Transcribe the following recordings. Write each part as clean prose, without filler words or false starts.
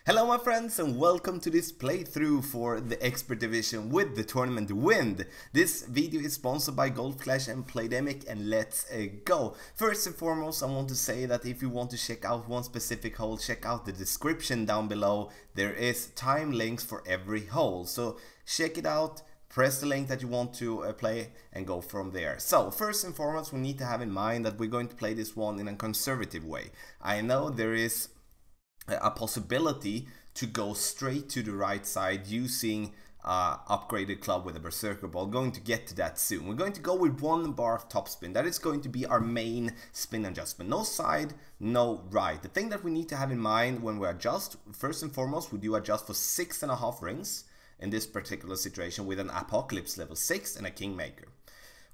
Hello my friends and welcome to this playthrough for the Expert Division with the tournament Wind. This video is sponsored by Golf Clash and Playdemic, and let's go. First and foremost, I want to say that if you want to check out one specific hole, check out the description down below. There is time links for every hole, so check it out. Press the link that you want to play and go from there. So first and foremost, we need to have in mind that we're going to play this one in a conservative way. I know there is a possibility to go straight to the right side using upgraded club with a berserker ball. Going to get to that soon. We're going to go with 1 bar of topspin. That is going to be our main spin adjustment. No side, no right. The thing that we need to have in mind when we adjust, first and foremost, we do adjust for 6.5 rings in this particular situation with an Apocalypse level 6 and a Kingmaker.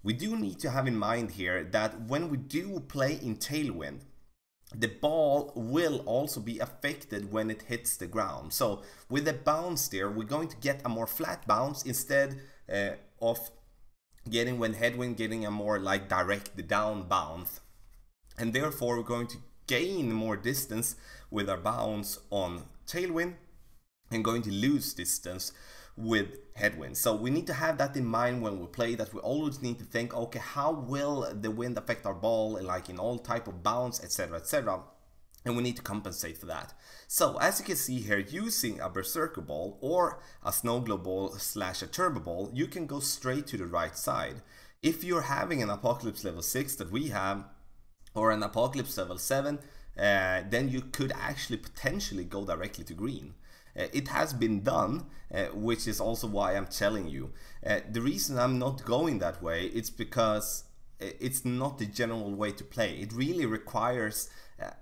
We do need to have in mind here that when we do play in Tailwind, the ball will also be affected when it hits the ground. So with the bounce there, we're going to get a more flat bounce instead of getting, when headwind, getting a more like direct down bounce. And therefore we're going to gain more distance with our bounce on tailwind and going to lose distance with headwind. So we need to have that in mind when we play, that we always need to think, okay, how will the wind affect our ball, like in all type of bounce, etc, etc, and we need to compensate for that. So as you can see here, using a berserker ball or a snow globe ball slash a turbo ball, you can go straight to the right side. If you're having an Apocalypse level 6 that we have, or an Apocalypse level 7, then you could actually potentially go directly to green. It has been done, which is also why I'm telling you. The reason I'm not going that way, it's because it's not the general way to play. It really requires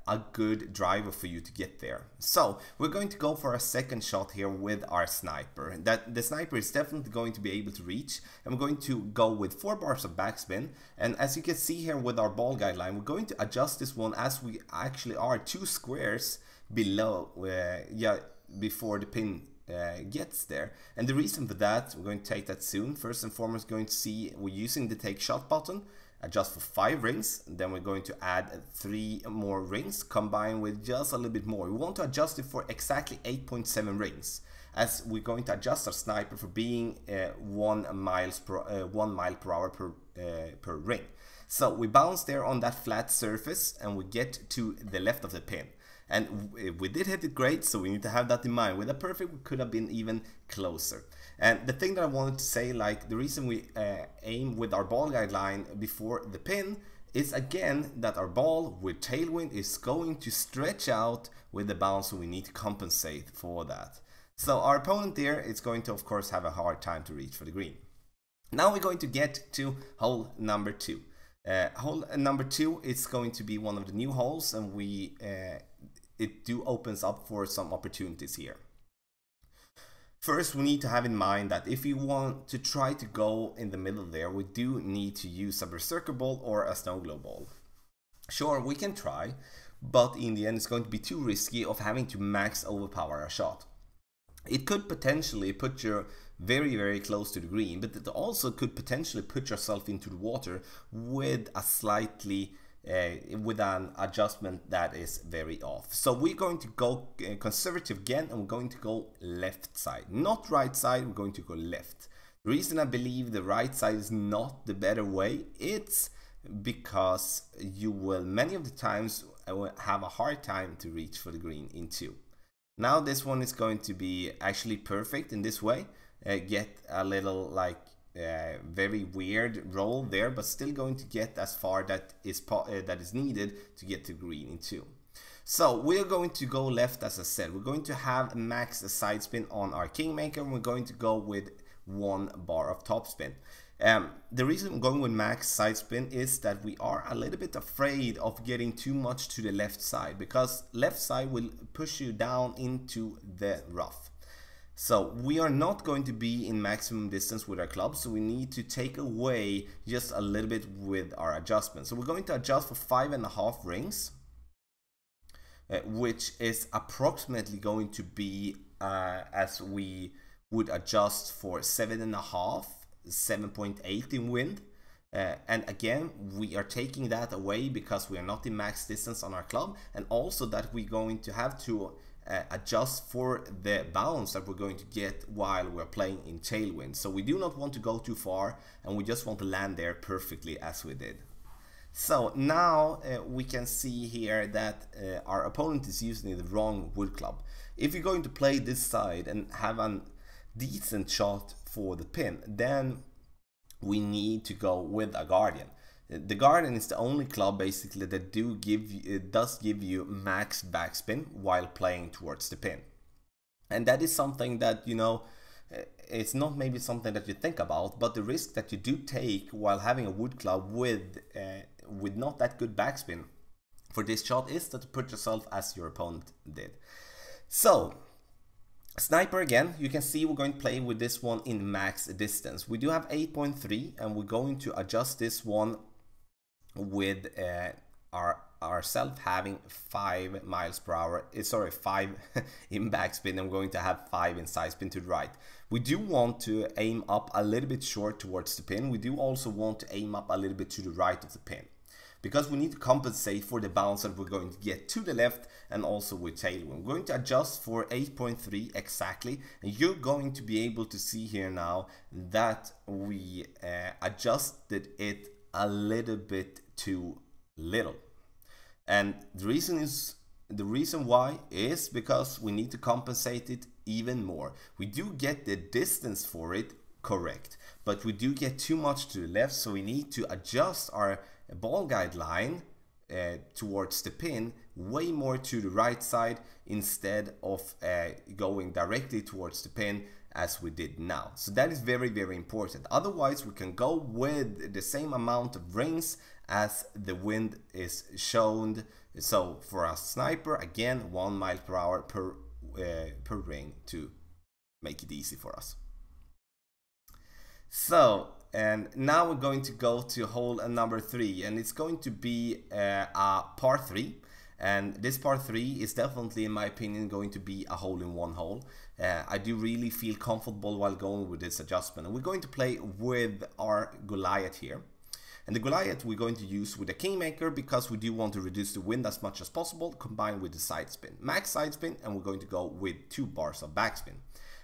a good driver for you to get there. So we're going to go for a second shot here with our sniper. That the sniper is definitely going to be able to reach, and we're going to go with 4 bars of backspin. And as you can see here with our ball guideline, we're going to adjust this one as we actually are 2 squares below, before the pin gets there. And the reason for that, we're going to take that soon. First and foremost, going to see we're using the take shot button, adjust for 5 rings, then we're going to add 3 more rings combined with just a little bit more. We want to adjust it for exactly 8.7 rings, as we're going to adjust our sniper for being 1 mile per hour per ring. So we bounce there on that flat surface and we get to the left of the pin. And we did hit it great, so we need to have that in mind. With a perfect, we could have been even closer. And the thing that I wanted to say, like the reason we aim with our ball guideline before the pin is again that our ball with tailwind is going to stretch out with the bounce, so we need to compensate for that. So our opponent there is going to, of course, have a hard time to reach for the green. Now we're going to get to hole number 2. Hole number 2 is going to be one of the new holes, and it opens up for some opportunities here. First, we need to have in mind that if you want to try to go in the middle there, we do need to use a berserker ball or a snow globe ball. Sure, we can try, but in the end it's going to be too risky of having to max overpower a shot. It could potentially put you very, very close to the green, but it also could potentially put yourself into the water with a slightly with an adjustment that is very off. So we're going to go conservative again, and we're going to go left side, not right side. We're going to go left. The reason I believe the right side is not the better way, it's because you will many of the times have a hard time to reach for the green in 2. Now this one is going to be actually perfect in this way. Get a little like very weird roll there, but still going to get as far that is needed to get to green in 2. So we're going to go left, as I said. We're going to have max side spin on our Kingmaker, and we're going to go with 1 bar of topspin. The reason I'm going with max side spin is that we are a little bit afraid of getting too much to the left side, because left side will push you down into the rough. So we are not going to be in maximum distance with our club, so we need to take away just a little bit with our adjustment. So we're going to adjust for 5.5 rings, which is approximately going to be as we would adjust for 7.5, 7.8 in wind. And again, we are taking that away because we are not in max distance on our club, and also that we're going to have to adjust for the bounce that we're going to get while we're playing in tailwind. So we do not want to go too far, and we just want to land there perfectly as we did. So now we can see here that our opponent is using the wrong wood club. If you're going to play this side and have a decent shot for the pin, then we need to go with a guardian. The guardian is the only club basically that does give you max backspin while playing towards the pin. And that is something that, you know, it's not maybe something that you think about, but the risk that you do take while having a wood club with not that good backspin for this shot is that you put yourself as your opponent did. So sniper again, you can see we're going to play with this one in max distance. We do have 8.3, and we're going to adjust this one with ourselves having 5 miles per hour, sorry, 5 in backspin. I'm going to have 5 in side spin to the right. We do want to aim up a little bit short towards the pin. We do also want to aim up a little bit to the right of the pin, because we need to compensate for the bounce that we're going to get to the left and also with tailwind. We're going to adjust for 8.3 exactly, and you're going to be able to see here now that we adjusted it a little bit too little. And the reason why is because we need to compensate it even more. We do get the distance for it correct, but we do get too much to the left, so we need to adjust our ball guide line towards the pin way more to the right side instead of going directly towards the pin as we did now. So that is very, very important. Otherwise we can go with the same amount of rings as the wind is shown. So for a sniper, again, 1 mile per hour per ring to make it easy for us. So, and now we're going to go to hole number 3, and it's going to be a par 3. And this par 3 is definitely, in my opinion, going to be a hole-in-one hole. I do really feel comfortable while going with this adjustment. And we're going to play with our Goliath here. And the Goliath we're going to use with a Kingmaker because we do want to reduce the wind as much as possible, combined with the side spin. Max side spin, and we're going to go with 2 bars of backspin.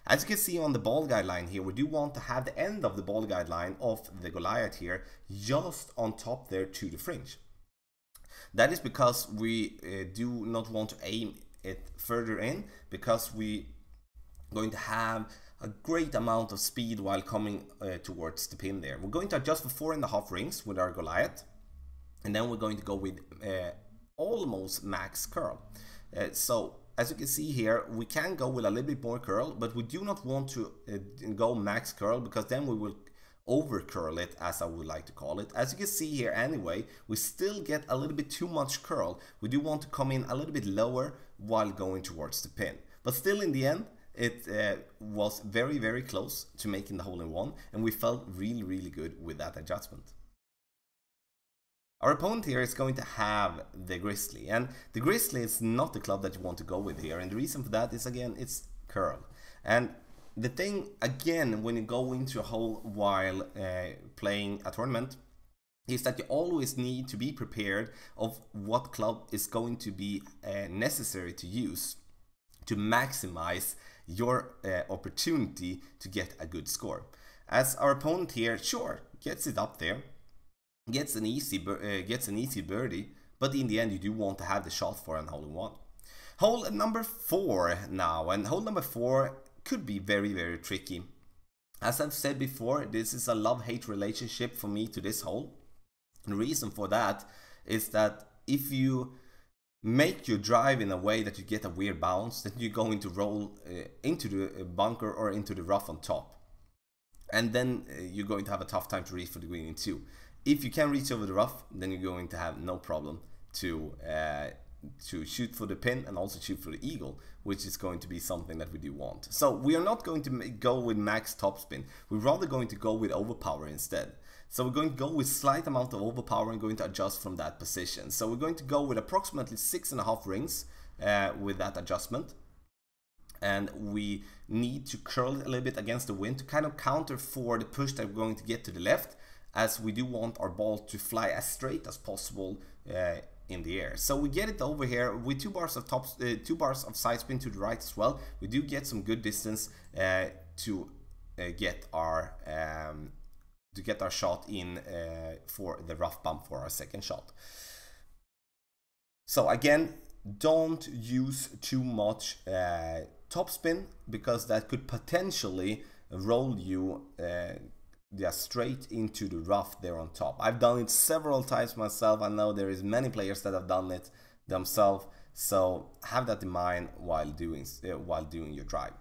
As you can see on the ball guide line here, we do want to have the end of the ball guide line of the Goliath here just on top there to the fringe. That is because we do not want to aim it further in, because we going to have a great amount of speed while coming towards the pin there. We're going to adjust for 4.5 rings with our Goliath, and then we're going to go with almost max curl. So as you can see here, we can go with a little bit more curl, but we do not want to go max curl, because then we will over curl it, as I would like to call it. As you can see here anyway, we still get a little bit too much curl. We do want to come in a little bit lower while going towards the pin. But still in the end, it was very, very close to making the hole-in-one, and we felt really, really good with that adjustment. Our opponent here is going to have the Grizzly, and the Grizzly is not the club that you want to go with here, and the reason for that is, again, it's curl. And the thing, again, when you go into a hole while playing a tournament, is that you always need to be prepared of what club is going to be necessary to use to maximize your opportunity to get a good score. As our opponent here, sure, gets it up there, gets an easy birdie, but in the end you do want to have the shot for an hole-in-one. Hole number 4 now, and hole number 4 could be very, very tricky. As I've said before, this is a love-hate relationship for me to this hole. And the reason for that is that if you make your drive in a way that you get a weird bounce, then you're going to roll into the bunker or into the rough on top. And then you're going to have a tough time to reach for the green in 2. If you can reach over the rough, then you're going to have no problem to shoot for the pin and also shoot for the eagle, which is going to be something that we do want. So we are not going to go with max topspin. We're rather going to go with overpower instead. So we're going to go with slight amount of overpower and going to adjust from that position. So we're going to go with approximately 6.5 rings with that adjustment. And we need to curl a little bit against the wind to kind of counter for the push that we're going to get to the left, as we do want our ball to fly as straight as possible in the air. So we get it over here with 2 bars of two bars of side spin to the right as well. We do get some good distance to get our shot in for the rough bump for our second shot. So again, don't use too much topspin, because that could potentially roll you straight into the rough there on top. I've done it several times myself. I know there is many players that have done it themselves, so have that in mind while doing your drive.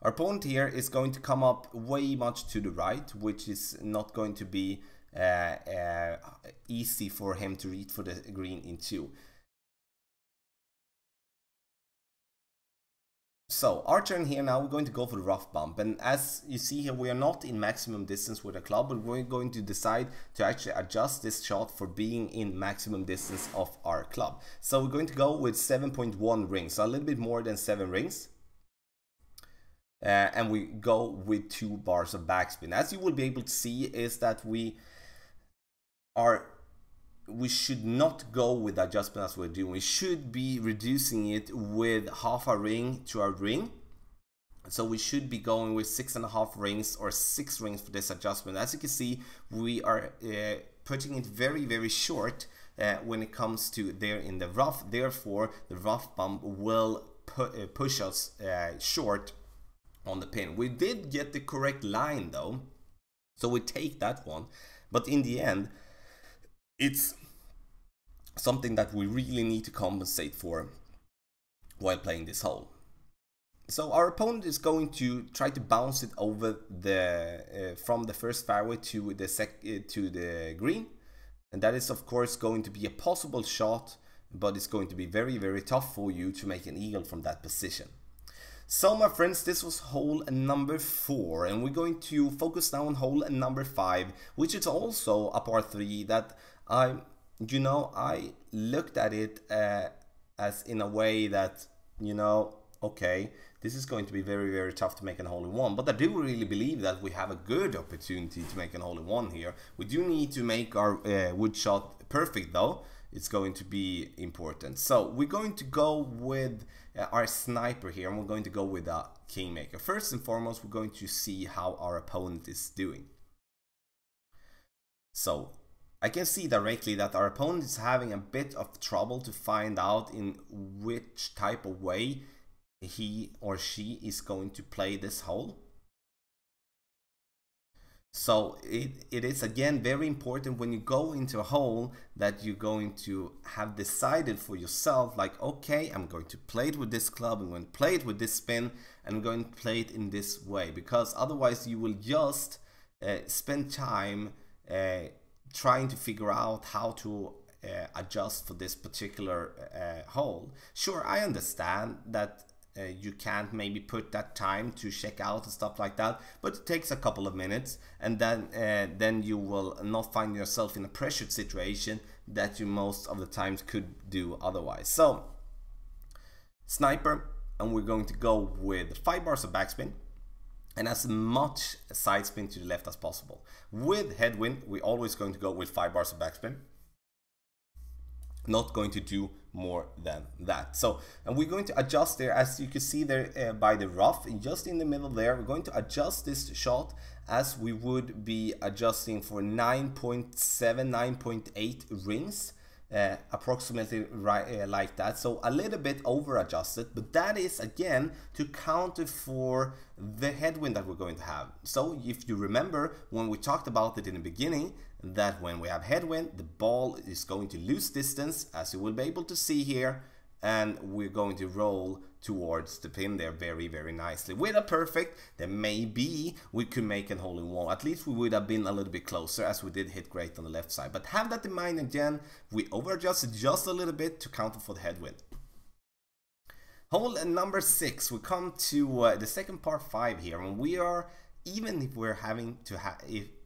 Our opponent here is going to come up way much to the right, which is not going to be easy for him to reach for the green in 2. So our turn here now, we're going to go for the rough bump, and as you see here, we are not in maximum distance with the club, but we're going to decide to actually adjust this shot for being in maximum distance of our club. So we're going to go with 7.1 rings, so a little bit more than 7 rings. And we go with 2 bars of backspin. As you will be able to see, is that we should not go with the adjustment as we're doing. We should be reducing it with half a ring to our ring. So we should be going with 6.5 rings or 6 rings for this adjustment. As you can see, we are putting it very, very short when it comes to there in the rough. Therefore, the rough bump will push us short on the pin. We did get the correct line though, so we take that one. But in the end, it's something that we really need to compensate for while playing this hole. So our opponent is going to try to bounce it over the from the first fairway to the green, and that is of course going to be a possible shot, but it's going to be very, very tough for you to make an eagle from that position. So my friends, this was hole number 4, and we're going to focus now on hole number 5, which is also a par 3 that I looked at it as in a way that, okay, this is going to be very, very tough to make an hole-in-one, but I do really believe that we have a good opportunity to make an hole-in-one here. We do need to make our wood shot perfect though. It's going to be important. So we're going to go with our sniper here, and we're going to go with a kingmaker. First and foremost, we're going to see how our opponent is doing. So I can see directly that our opponent is having a bit of trouble to find out in which type of way he or she is going to play this hole. So it is again very important when you go into a hole that you're going to have decided for yourself, like, okay, I'm going to play it with this club, I'm going to play it with this spin, and I'm going to play it in this way, because otherwise you will just spend time trying to figure out how to adjust for this particular hole. Sure, I understand that you can't maybe put that time to check out and stuff like that, but it takes a couple of minutes, and then you will not find yourself in a pressured situation that you most of the times could do otherwise. So sniper, and we're going to go with 5 bars of backspin and as much side spin to the left as possible. With headwind, we're always going to go with 5 bars of backspin. Not going to do more than that. So, and we're going to adjust there, as you can see there by the rough, just in the middle there. We're going to adjust this shot as we would be adjusting for 9.7, 9.8 rings, approximately right like that. So a little bit over adjusted, but that is again to counter for the headwind that we're going to have. So if you remember when we talked about it in the beginning, that when we have headwind, the ball is going to lose distance, as you will be able to see here, and we're going to roll towards the pin there very, very nicely. With a perfect, then maybe we could make a hole-in-one. At least we would have been a little bit closer, as we did hit great on the left side. But have that in mind again, we over-adjusted just a little bit to counter for the headwind. Hole number 6, we come to the second par 5 here, and we are, even if we're having to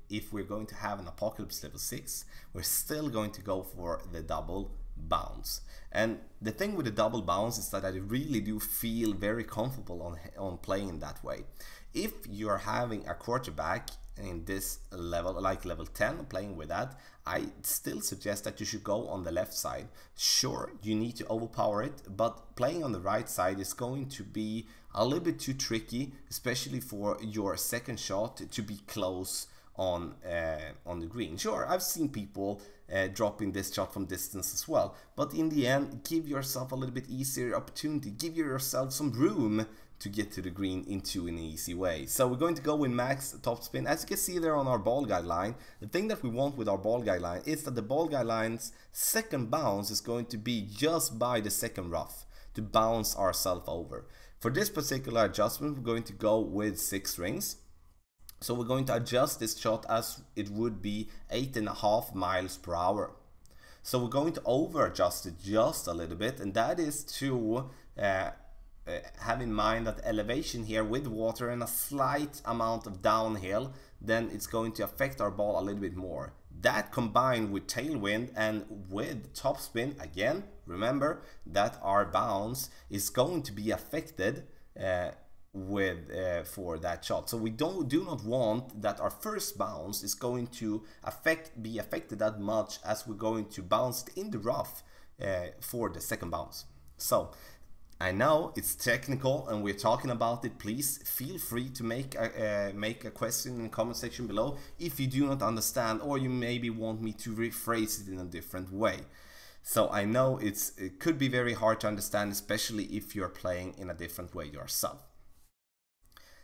if we're going to have an apocalypse level 6, we're still going to go for the double bounce. And the thing with the double bounce is that I really do feel very comfortable on playing that way. If you're having a quarterback in this level, like level 10, playing with that, I still suggest that you should go on the left side. Sure, you need to overpower it, but playing on the right side is going to be a little bit too tricky, especially for your second shot to be close on the green. Sure, I've seen people dropping this shot from distance as well, but in the end, give yourself a little bit easier opportunity, give yourself some room to get to the green into an easy way. So we're going to go with max topspin. As you can see there on our ball guideline, the thing that we want with our ball guideline is that the ball guideline's second bounce is going to be just by the second rough to bounce ourselves over. For this particular adjustment, we're going to go with 6 rings. So we're going to adjust this shot as it would be 8.5 miles per hour. So we're going to over adjust it just a little bit, and that is to have in mind that elevation here with water and a slight amount of downhill, then it's going to affect our ball a little bit more. That combined with tailwind and with topspin, again, remember that our bounce is going to be affected for that shot. So we do not want that our first bounce is going to be affected that much as we're going to bounce in the rough for the second bounce. So I know it's technical and we're talking about it. Please feel free to make a question in the comment section below if you do not understand, or you maybe want me to rephrase it in a different way. So I know it could be very hard to understand, especially if you're playing in a different way yourself.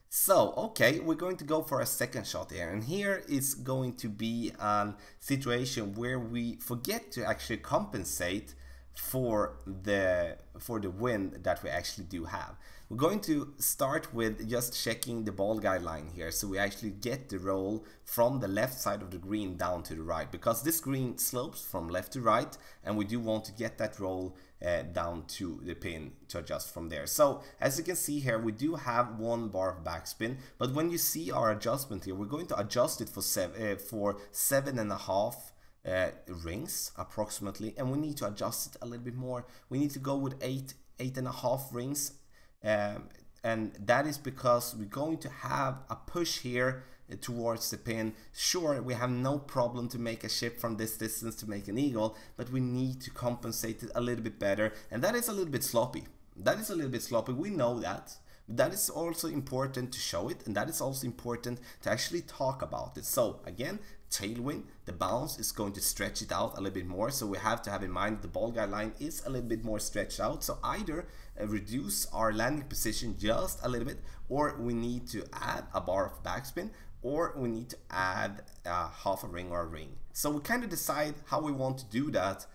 So, okay, we're going to go for a second shot here, and here is going to be a situation where we forget to actually compensate for the wind that we actually do have. We're going to start with just checking the ball guideline here, so we actually get the roll from the left side of the green down to the right, because this green slopes from left to right, and we do want to get that roll down to the pin to adjust from there. So as you can see here, we do have 1 bar of backspin, but when you see our adjustment here, we're going to adjust it for 7.5 rings approximately, and we need to adjust it a little bit more. We need to go with 8.5 rings, and that is because we're going to have a push here towards the pin. Sure, we have no problem to make a chip from this distance to make an eagle, but we need to compensate it a little bit better, and that is a little bit sloppy. We know that. That is also important to show it, and that is also important to actually talk about it. So again, tailwind, the bounce is going to stretch it out a little bit more, so we have to have in mind that the ball guideline is a little bit more stretched out. So either reduce our landing position just a little bit, or we need to add a bar of backspin, or we need to add half a ring or a ring. So we kind of decide how we want to do that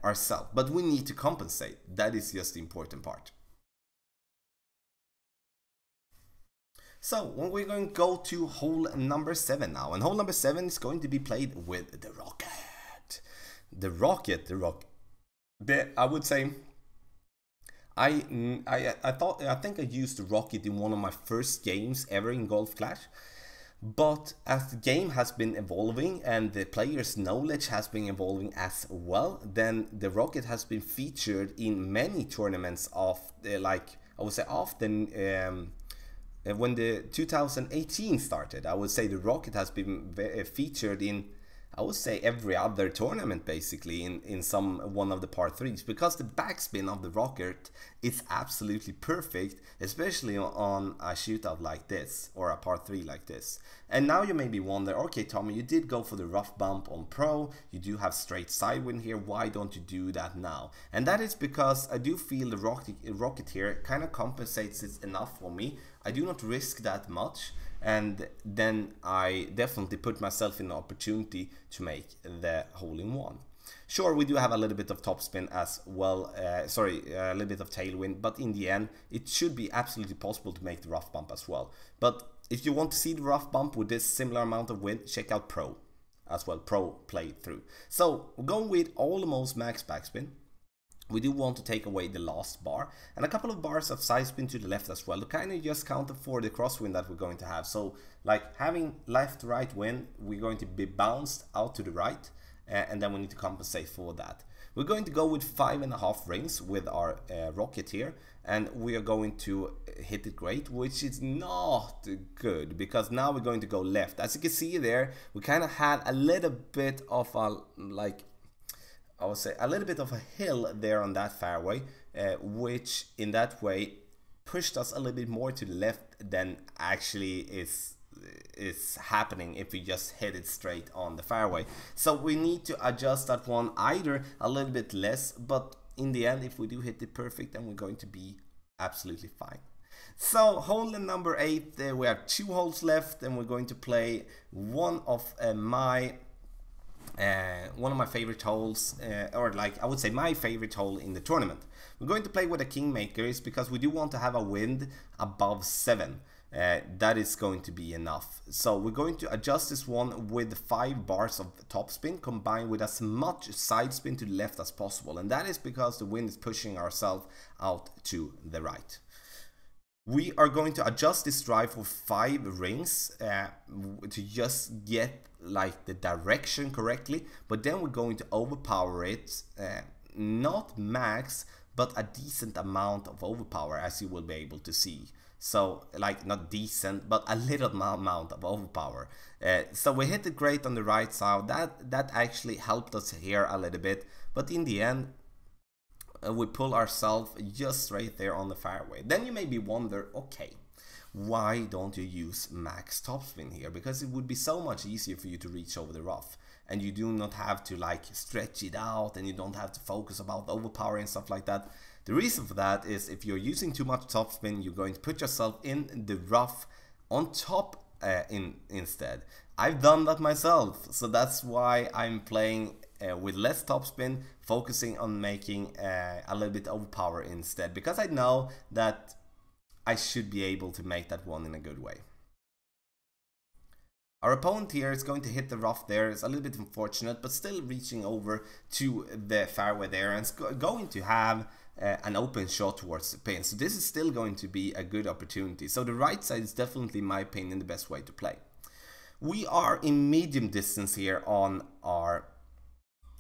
ourselves, but we need to compensate. That is just the important part. So we're going to go to hole number 7 now, and hole number 7 is going to be played with the rocket. I would say I think I used the rocket in one of my first games ever in Golf Clash. But as the game has been evolving and the players' knowledge has been evolving as well, then the rocket has been featured in many tournaments of like I would say often. When the 2018 started, I would say the rocket has been featured in, I would say, every other tournament basically in one of the par 3s, because the backspin of the rocket is absolutely perfect, especially on a shootout like this or a par 3 like this. And now you maybe wonder, okay Tommy, you did go for the rough bump on pro, you do have straight side wind here, why don't you do that now? And that is because I do feel the rocket here kind of compensates it enough for me. I do not risk that much, and then I definitely put myself in the opportunity to make the hole-in-one. Sure, we do have a little bit of topspin as well, a little bit of tailwind, but in the end it should be absolutely possible to make the rough bump as well. But if you want to see the rough bump with this similar amount of wind, check out pro as well, pro playthrough. So we're going with almost max backspin. We do want to take away the last bar and a couple of bars of side spin to the left as well to kind of just counter for the crosswind that we're going to have. So like having left right wind, we're going to be bounced out to the right, and then we need to compensate for that. We're going to go with 5.5 rings with our rocket here, and we are going to hit it great, which is not good, because now we're going to go left. As you can see there, we kind of had a little bit of a, like, I would say a little bit of a hill there on that fairway, which in that way pushed us a little bit more to the left than actually is happening if we just hit it straight on the fairway. So we need to adjust that one either a little bit less, but in the end, if we do hit it perfect, then we're going to be absolutely fine. So hole number 8, we have 2 holes left, and we're going to play one of my favorite holes, or like I would say my favorite hole in the tournament. We're going to play with the Kingmakers because we do want to have a wind above 7. That is going to be enough. So we're going to adjust this one with 5 bars of topspin combined with as much side spin to the left as possible, and that is because the wind is pushing ourselves out to the right. We are going to adjust this drive for 5 rings to just get like the direction correctly, but then we're going to overpower it, not max, but a decent amount of overpower, as you will be able to see. So like not decent, but a little amount of overpower. So we hit it great on the right side. That actually helped us here a little bit, but in the end we pull ourselves just right there on the fairway. Then you maybe wonder, okay, why don't you use max topspin here? Because it would be so much easier for you to reach over the rough, and you do not have to like stretch it out, and you don't have to focus about overpowering and stuff like that. The reason for that is if you're using too much topspin, you're going to put yourself in the rough on top instead. I've done that myself, so that's why I'm playing with less topspin, focusing on making a little bit overpower instead, because I know that I should be able to make that one in a good way. Our opponent here is going to hit the rough there. It's a little bit unfortunate, but still reaching over to the fairway there, and it's going to have an open shot towards the pin. So this is still going to be a good opportunity. So the right side is definitely, in my opinion, the best way to play. We are in medium distance here on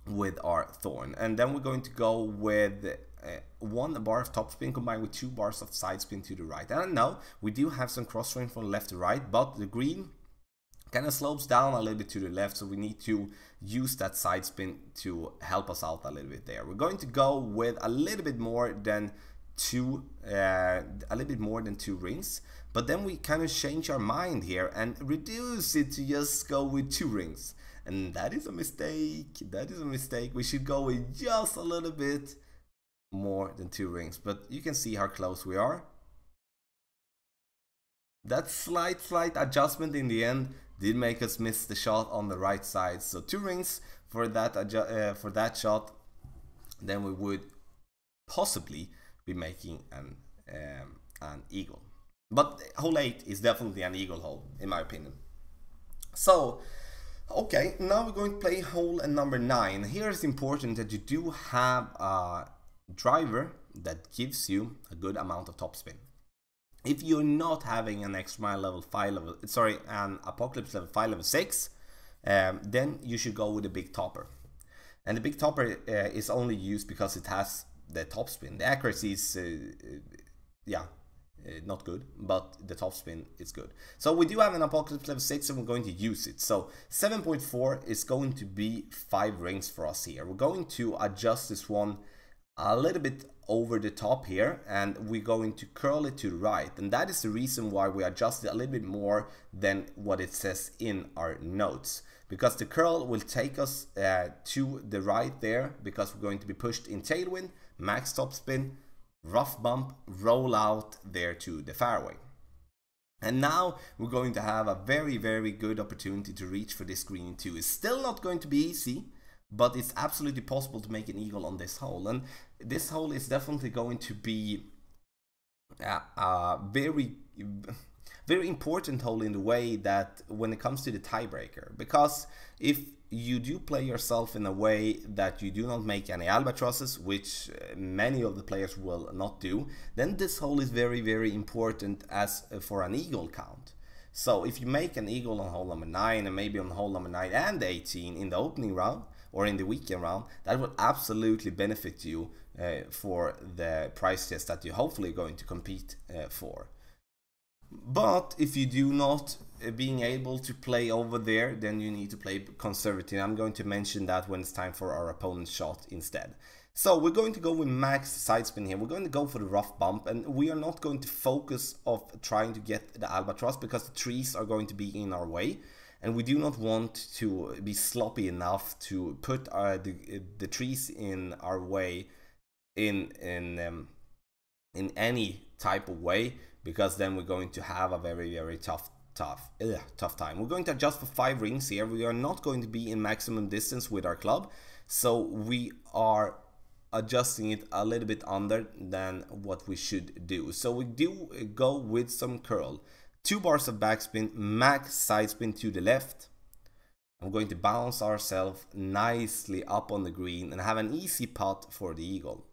with our thorn, and then we're going to go with 1 bar of topspin combined with 2 bars of side spin to the right. And I know we do have some cross swing from left to right, but the green kind of slopes down a little bit to the left, so we need to use that side spin to help us out a little bit there. We're going to go with a little bit more than 2 rings, but then we kind of change our mind here and reduce it to just go with 2 rings, and that is a mistake. That is a mistake. We should go with just a little bit more than 2 rings, but you can see how close we are. That slight adjustment in the end did make us miss the shot on the right side. So 2 rings for that shot, then we would possibly be making an eagle. But hole 8 is definitely an eagle hole, in my opinion. So okay, now we're going to play hole number 9. Here it's important that you do have a driver that gives you a good amount of topspin. If you're not having an extra mile level 5 level, sorry, an apocalypse level 5 level 6, then you should go with a big topper. And the big topper is only used because it has the topspin. The accuracy is not good, but the topspin is good. So we do have an apocalypse level 6 and we're going to use it. So 7.4 is going to be 5 rings for us here. We're going to adjust this one a little bit over the top here, and we're going to curl it to the right, and that is the reason why we adjust it a little bit more than what it says in our notes, because the curl will take us to the right there, because we're going to be pushed in tailwind, max topspin, rough bump, roll out there to the fairway. And now we're going to have a very good opportunity to reach for this green too. It's still not going to be easy, but it's absolutely possible to make an eagle on this hole, and this hole is definitely going to be a very important hole in the way that when it comes to the tiebreaker, because if you do play yourself in a way that you do not make any albatrosses, which many of the players will not do, then this hole is very important as for an eagle count. So if you make an eagle on hole number 9 and maybe on hole number 9 and 18 in the opening round or in the weekend round, that will absolutely benefit you for the prize chest that you're hopefully going to compete for. But if you do not being able to play over there, then you need to play conservative. I'm going to mention that when it's time for our opponent's shot instead. So we're going to go with max side spin here. We're going to go for the rough bump, and we are not going to focus of trying to get the albatross because the trees are going to be in our way, and we do not want to be sloppy enough to put the trees in our way in any type of way, because then we're going to have a very tough time. We're going to adjust for 5 rings here. We are not going to be in maximum distance with our club, so we are adjusting it a little bit under than what we should do. So we do go with some curl, 2 bars of backspin, max side spin to the left. I'm going to bounce ourselves nicely up on the green and have an easy putt for the eagle.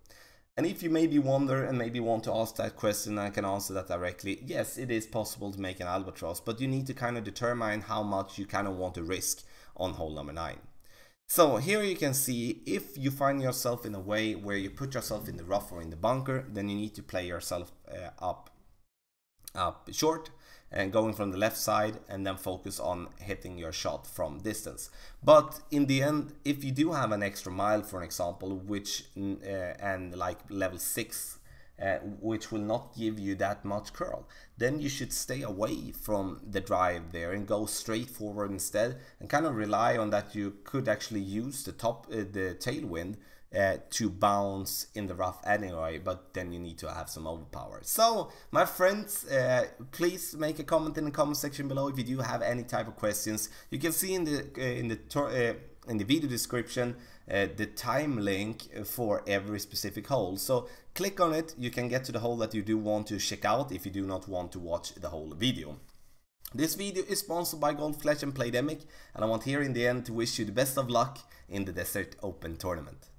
And if you maybe wonder and maybe want to ask that question, I can answer that directly. Yes, it is possible to make an albatross, but you need to kind of determine how much you kind of want to risk on hole number 9. So here you can see, if you find yourself in a way where you put yourself in the rough or in the bunker, then you need to play yourself up short and going from the left side, and then focus on hitting your shot from distance. But in the end, if you do have an extra mile, for an example, which and like level 6, which will not give you that much curl, then you should stay away from the drive there and go straight forward instead, and kind of rely on that you could actually use the tailwind to bounce in the rough anyway, but then you need to have some overpower. So my friends, please make a comment in the comment section below if you do have any type of questions. You can see in the video description the time link for every specific hole, so click on it. You can get to the hole that you do want to check out if you do not want to watch the whole video. This video is sponsored by Golf Clash and Playdemic, and I want here in the end to wish you the best of luck in the Desert Open tournament.